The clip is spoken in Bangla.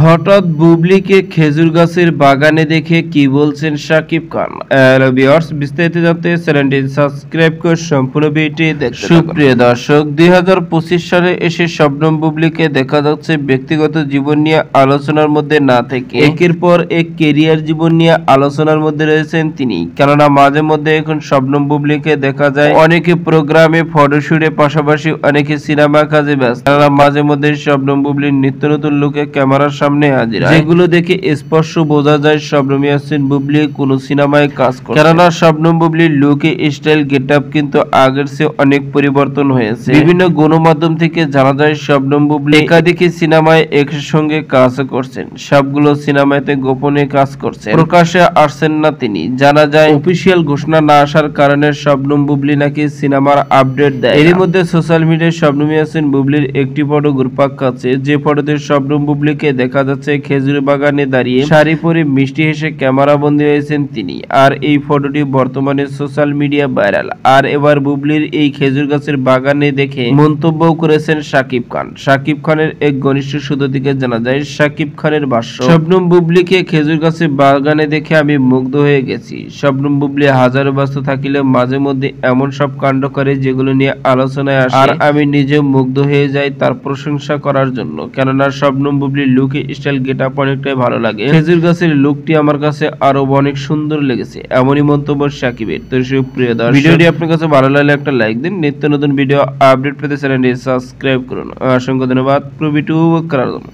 হঠাৎ বুবলিকে খেজুর গাছের বাগানে দেখে কি বলছেন শাকিব খান। হ্যালো ভিউয়ার্স, বিস্তারিত জানতে চ্যানেলটি সাবস্ক্রাইব করে সম্পূর্ণ ভিডিওটি দেখতে থাকুন। সুপ্রিয় দর্শক, 2025 সালে এসে শবনম বুবলিকে দেখা যাচ্ছে ব্যক্তিগত জীবন নিয়ে আলোচনার মধ্যে না থেকে একের পর এক ক্যারিয়ার জীবন নিয়ে আলোচনার মধ্যে রয়েছেন তিনি। কেননা মাঝে মধ্যে এখন শবনম বুবলিকে দেখা যায় অনেকে প্রোগ্রামে, ফটোশুটে, পাশাপাশি অনেকে সিনেমা কাজে ব্যস্ত। কেননা মাঝে মধ্যে শবনম বুবলির নিত্য নতুন লুকে ক্যামেরার সামনে হাজির, যেগুলো দেখে স্পষ্ট বোঝা যায় শবনম ইয়াসমিন বুবলি কোনো সিনেমায় কাজ করে। কেননা শবনম বুবলির লুকে, স্টাইল, গেটআপ কিন্তু আগের চেয়ে অনেক পরিবর্তন হয়েছে। বিভিন্ন গণমাধ্যম থেকে জানা যায় শবনম বুবলি একাধিক সিনেমায় একসঙ্গে কাজ করছেন। সবগুলো সিনেমাতে গোপনে কাজ করছেন, প্রকাশ্যে আসছেন না তিনি। জানা যায় অফিসিয়াল ঘোষণা না আসার কারণে শবনম বুবলি নাকি সিনেমার আপডেট দেয়। এরই মধ্যে সোশ্যাল মিডিয়ায় শবনম ইয়াসমিন বুবলির একটি ফটো ঘুরপাক খাচ্ছে, যে ফটোতে শবনম বুবলিকে দেখা যাচ্ছে খেজুর বাগানে দাঁড়িয়ে শাড়ি পরে মিষ্টি হেসে ক্যামেরা বন্দী হয়েছেন তিনি। আর এই ফটোটি বর্তমানে সোশ্যাল মিডিয়া ভাইরাল। আর এবার বুবলির এই খেজুর গাছের বাগানে দেখে মন্তব্য করেছেন শাকিব খান। শাকিব খানের এক ঘনিষ্ঠ সূত্র থেকে জানা যায়, শাকিব খানের ভাষ্য, শবনম বুবলিকে খেজুর গাছের বাগানে দেখে আমি মুগ্ধ হয়ে গেছি। শবনম বুবলি হাজারো ব্যস্ত থাকিলেও মাঝে মধ্যে এমন সব কাণ্ড করে যেগুলো নিয়ে আলোচনায় আসে, আর আমি নিজেও মুগ্ধ হয়ে যাই তার প্রশংসা করার জন্য। কেননা শবনম বুবলির লুক, স্টাইল, গেটআপ অনেকটাই ভালো লাগে। খেজুর গাছের লুকটি আমার কাছে আরো অনেক সুন্দর লেগেছে, এমনই মন্তব্য শাকিবের। তো সুপ্রিয় দর্শক, ভিডিওটি আপনার কাছে ভালো লাগলে একটা লাইক দিন। নিত্য নতুন ভিডিও আপডেট পেতে চ্যানেলটি সাবস্ক্রাইব করুন। অসংখ্য ধন্যবাদ পুরো ভিডিও করার জন্য।